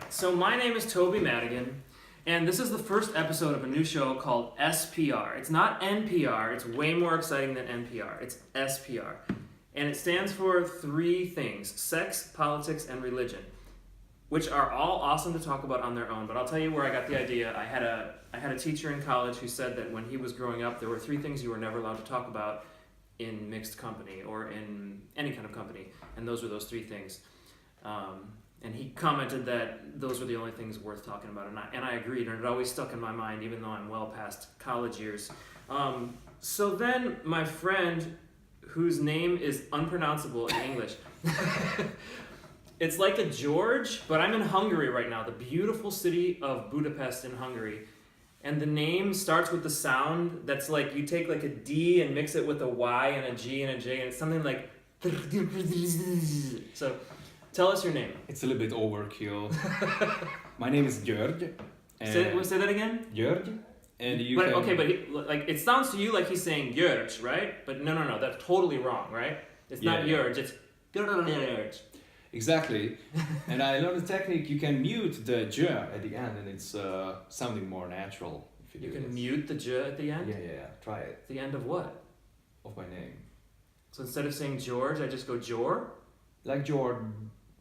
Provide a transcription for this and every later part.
So my name is Toby Madigan, and this is the first episode of a new show called SPR. It's not NPR, it's way more exciting than NPR. It's SPR. And it stands for three things: sex, politics, and religion, which are all awesome to talk about on their own. But I'll tell you where I got the idea. I had a teacher in college who said that when he was growing up, there were three things you were never allowed to talk about in mixed company or in any kind of company, and those were those three things. And he commented that those were the only things worth talking about, and I agreed, and it always stuck in my mind, even though I'm well past college years. So then my friend, whose name is unpronounceable in English, it's like a George, but I'm in Hungary right now, the beautiful city of Budapest in Hungary, and the name starts with the sound that's like, you take like a D and mix it with a Y and a G and a J, and it's something like, so tell us your name. It's a little bit overkill. My name is Gyurgy. Say that again? Gyurgy. And you but, can... Okay, but it sounds to you like he's saying Gyurgy, right? But no, that's totally wrong, right? It's not Gyurgy, it's Gyurgy. Exactly. And I learned the technique, you can mute the J at the end and it's sounding more natural. If you can mute the J at the end? Yeah. Try it. The end of what? Of my name. So instead of saying George, I just go Jor? Like George,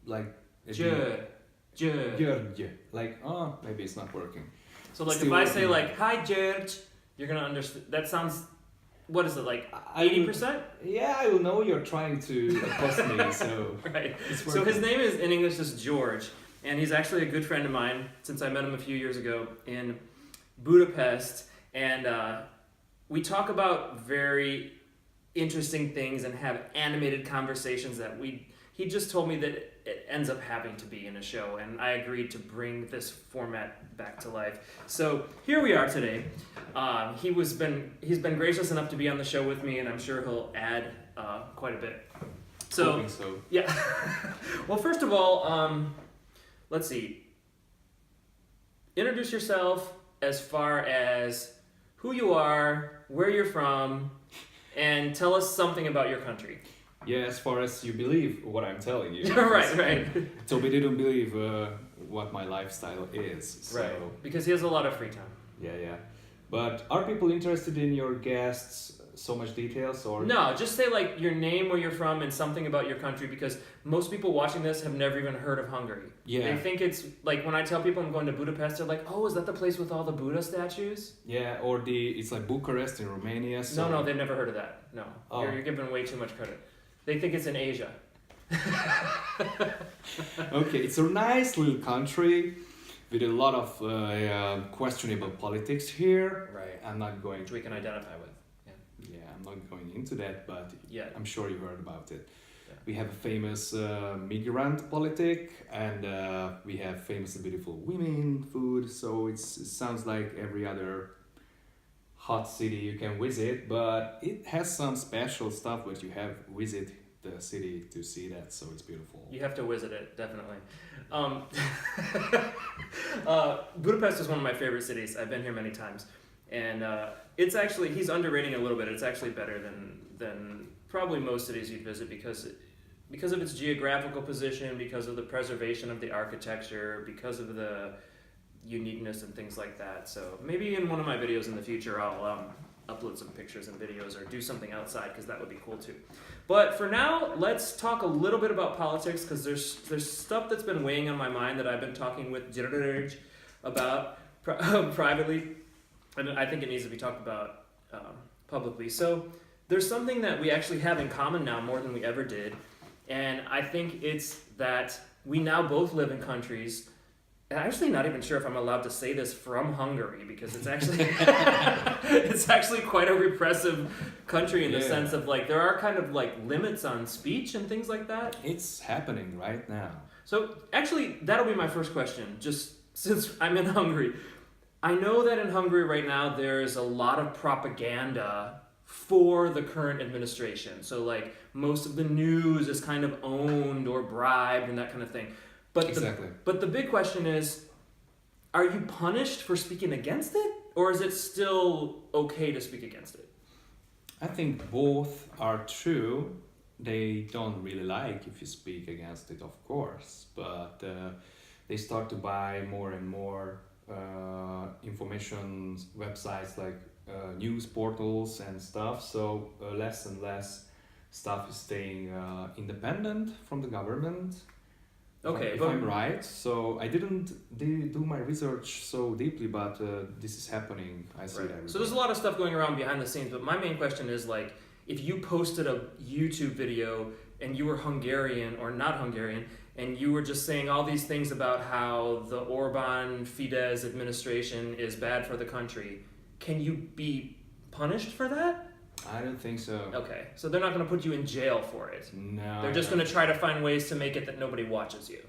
like... Gyurgy. Like, oh, maybe it's not working. So like Still if I working. say like, hi George, you're gonna understand, that sounds, what is it, like 80%? Yeah, I will know you're trying to accost me, so... Right. So his name is, in English, is George, and he's actually a good friend of mine since I met him a few years ago in Budapest, and we talk about very interesting things and have animated conversations that he just told me that it ends up having to be in a show, and I agreed to bring this format back to life. So here we are today. He's been gracious enough to be on the show with me, and I'm sure he'll add quite a bit. So yeah. Well, first of all, let's see. Introduce yourself as far as who you are, where you're from, and tell us something about your country. Yeah, as far as you believe what I'm telling you. right. Toby didn't believe what my lifestyle is. So. Right, because he has a lot of free time. Yeah. But are people interested in your guests' so much details or? No, just say like your name, where you're from, and something about your country, because most people watching this have never even heard of Hungary. Yeah. They think it's like when I tell people I'm going to Budapest, they're like, oh, is that the place with all the Buddha statues? Yeah, or it's like Bucharest in Romania. So... No, they've never heard of that. No, you're giving way too much credit. They think it's in Asia. Okay, it's a nice little country with a lot of questionable politics here. Right. I'm not going... Which we can identify with. Yeah, I'm not going into that, but yeah. I'm sure you heard about it. Yeah. We have a famous migrant politic, and we have famous and beautiful women, food, so it sounds like every other hot city you can visit, but it has some special stuff but you have visit the city to see that, so it's beautiful. You have to visit it, definitely. Budapest is one of my favorite cities. I've been here many times, and it's actually, he's underrating it a little bit. It's actually better than probably most cities you'd visit because of its geographical position, because of the preservation of the architecture, because of the uniqueness and things like that. So maybe in one of my videos in the future I'll upload some pictures and videos or do something outside, because that would be cool too. But for now, let's talk a little bit about politics, because there's stuff that's been weighing on my mind that I've been talking with Gyurgy about privately, and I think it needs to be talked about publicly. So there's something that we actually have in common now more than we ever did, and I think it's that we now both live in countries. I'm actually not even sure if I'm allowed to say this from Hungary, because it's actually it's actually quite a repressive country in the sense of like there are kind of like limits on speech and things like that. It's happening right now. So actually that'll be my first question, just since I'm in Hungary. I know that in Hungary right now there's a lot of propaganda for the current administration. So like most of the news is kind of owned or bribed and that kind of thing. But exactly. But the big question is, are you punished for speaking against it? Or is it still okay to speak against it? I think both are true. They don't really like if you speak against it, of course. But they start to buy more and more information websites like news portals and stuff. So less and less stuff is staying independent from the government. Okay, if I'm right. So I didn't do my research so deeply, but this is happening. I see that. So there's a lot of stuff going around behind the scenes, but my main question is like, if you posted a YouTube video and you were Hungarian or not Hungarian, and you were just saying all these things about how the Orban Fidesz administration is bad for the country, can you be punished for that? I don't think so. Okay, so they're not going to put you in jail for it. No. They're just going to try to find ways to make it that nobody watches you.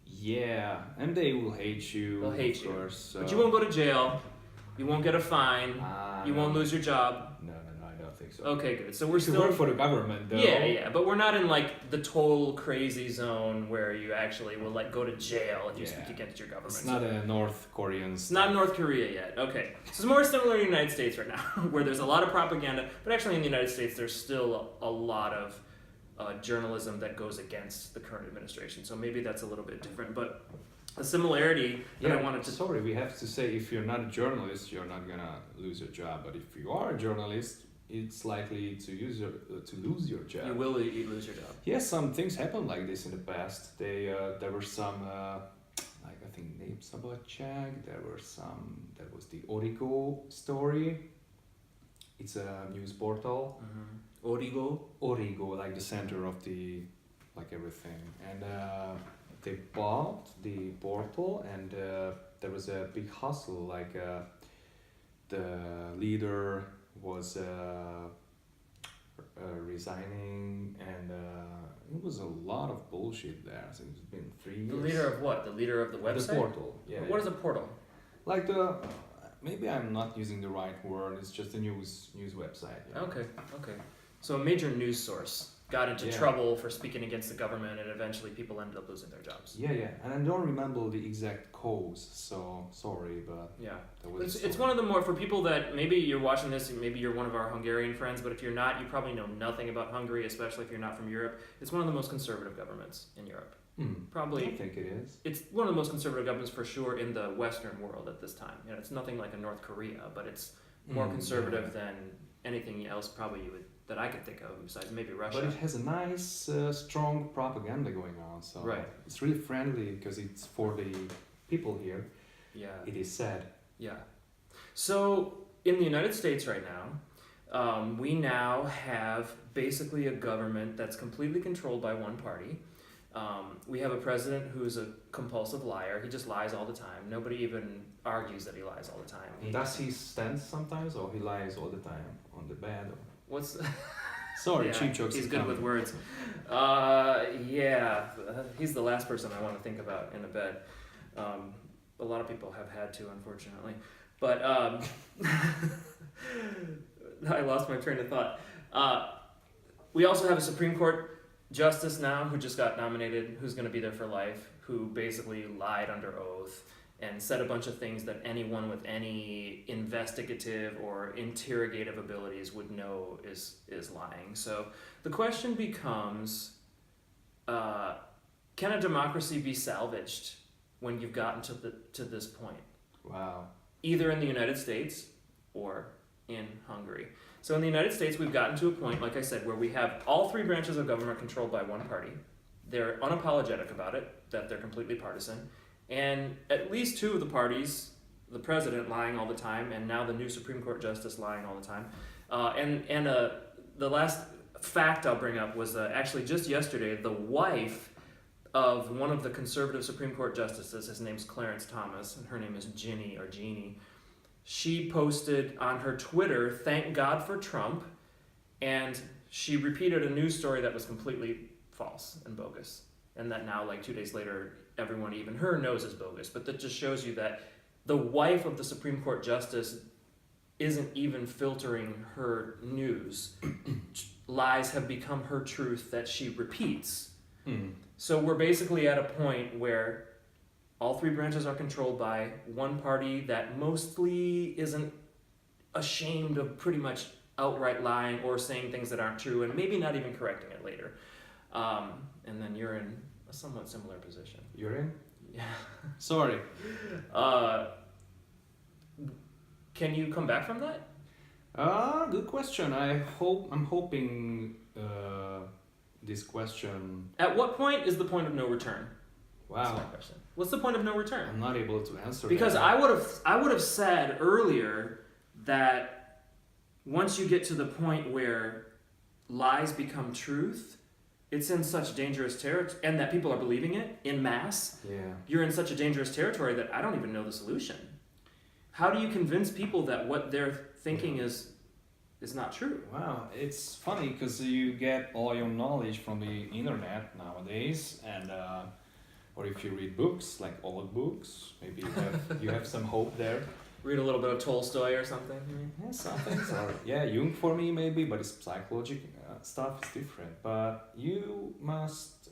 Yeah, and they will hate you. They'll hate you. Of course, so. But you won't go to jail. You won't get a fine. You won't lose your job. No, I don't think so. Okay, good. So we're You still work for the government, though. Yeah, but we're not in like the total crazy zone where you actually will like go to jail if you speak against your government. It's not a North Korean. It's not North Korea yet. Okay, so it's more similar to the United States right now, where there's a lot of propaganda, but actually in the United States there's still a lot of journalism that goes against the current administration. So maybe that's a little bit different, but a similarity that I wanted to. Sorry, we have to say if you're not a journalist, you're not gonna lose your job. But if you are a journalist, it's likely to lose your job. You will lose your job. Yes, some things happened like this in the past. There were some like I think Nép Szabadság. There was the Origo story. It's a news portal. Origo, like the center of the like everything, and they bought the portal, and there was a big hustle. Like the leader was resigning, and it was a lot of bullshit there. So it's been 3 years. The leader of what? The leader of the website? The portal. Yeah. What is a portal? Like maybe I'm not using the right word. It's just a news website. You know? Okay. So a major news source got into trouble for speaking against the government, and eventually people ended up losing their jobs. Yeah, and I don't remember the exact cause, so sorry, but it's one of the more, for people that maybe you're watching this, and maybe you're one of our Hungarian friends, but if you're not, you probably know nothing about Hungary, especially if you're not from Europe. It's one of the most conservative governments in Europe. Probably. I think it is. It's one of the most conservative governments for sure in the Western world at this time. You know, it's nothing like a North Korea, but it's more conservative than anything else probably that I could think of besides maybe Russia. But it has a nice, strong propaganda going on. So it's really friendly because it's for the people here. Yeah. It is said. Yeah. So in the United States right now, we now have basically a government that's completely controlled by one party. We have a president who's a compulsive liar. He just lies all the time. Nobody even argues that he lies all the time. Does he stand sometimes, or he lies all the time on the bed? Or? What's? Sorry, cheap jokes. He's good with words. He's the last person I want to think about in a bed. A lot of people have had to, unfortunately. But I lost my train of thought. We also have a Supreme Court justice now who just got nominated, who's going to be there for life, who basically lied under oath and said a bunch of things that anyone with any investigative or interrogative abilities would know is lying. So the question becomes, can a democracy be salvaged when you've gotten to this point? Wow. Either in the United States or in Hungary. So in the United States, we've gotten to a point, like I said, where we have all three branches of government controlled by one party. They're unapologetic about it, that they're completely partisan. And at least two of the parties, the president lying all the time, and now the new Supreme Court justice lying all the time. The last fact I'll bring up was actually just yesterday, the wife of one of the conservative Supreme Court justices, his name's Clarence Thomas, and her name is Ginny or Jeannie. She posted on her Twitter, "Thank God for Trump," and she repeated a news story that was completely false and bogus, and that now, like 2 days later, everyone, even her, knows is bogus. But that just shows you that the wife of the Supreme Court justice isn't even filtering her news. Lies have become her truth that she repeats. So we're basically at a point where all three branches are controlled by one party that mostly isn't ashamed of pretty much outright lying or saying things that aren't true, and maybe not even correcting it later. And then you're in a somewhat similar position. You're in? Yeah. Sorry. Can you come back from that? Good question. I'm hoping this question. At what point is the point of no return? That's Wow. my question. What's the point of no return? I'm not able to answer Because that. I would have said earlier that once you get to the point where lies become truth, it's in such dangerous territory, and that people are believing it in mass. Yeah. You're in such a dangerous territory that I don't even know the solution. How do you convince people that what they're thinking is not true? Wow, it's funny because you get all your knowledge from the internet nowadays, and or if you read books like old books, maybe you have some hope there. Read a little bit of Tolstoy or something. Yeah, some things are Jung for me maybe, but it's psychological stuff is different. But you must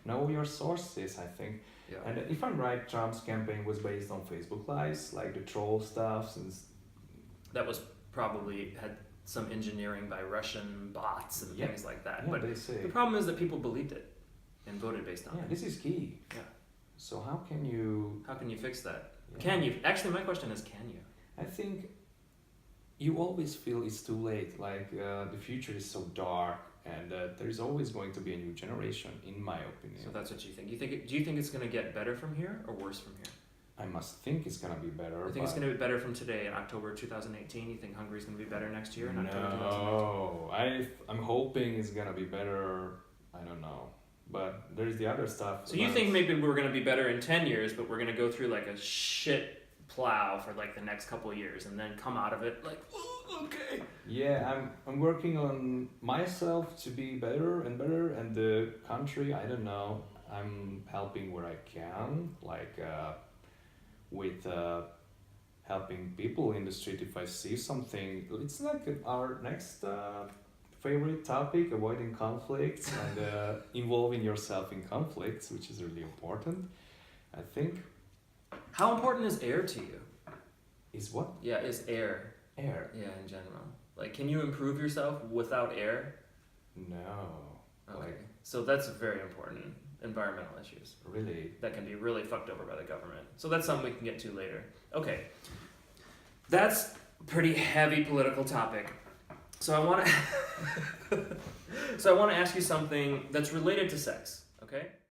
know your sources, I think. Yeah. And if I'm right, Trump's campaign was based on Facebook lies, like the troll stuff, and That was probably had some engineering by Russian bots and Yeah. things like that. yeah, But they say. the problem is that people believed it and voted based on Yeah, it. this is key. Yeah. So how can you? How can you fix that? Yeah. Can you? Actually, my question is, can you? I think you always feel it's too late. Like the future is so dark, and there is always going to be a new generation, in my opinion. So that's what you think. Do you think it's going to get better from here or worse from here? I must think it's gonna be better. You think it's going to be better from today in October 2018? You think Hungary's going to be better next year in October 2018? No, I'm hoping it's gonna be better. I don't know, but there's the other stuff. So you think maybe we're going to be better in 10 years, but we're going to go through like a shit plow for like the next couple of years and then come out of it like, oh, okay. Yeah, I'm working on myself to be better, and the country. I don't know. I'm helping where I can, like with helping people in the street if I see something. It's like our next favorite topic: avoiding conflicts and involving yourself in conflicts, which is really important. I think. How important is air to you? Is what? Yeah, is air. Air? Yeah, in general. Like, can you improve yourself without air? No. Okay. Like, So that's very important. Environmental issues really? that can be really fucked over by the government. So that's something we can get to later. Okay. That's a pretty heavy political topic. So I want to so I want to ask you something that's related to sex, okay?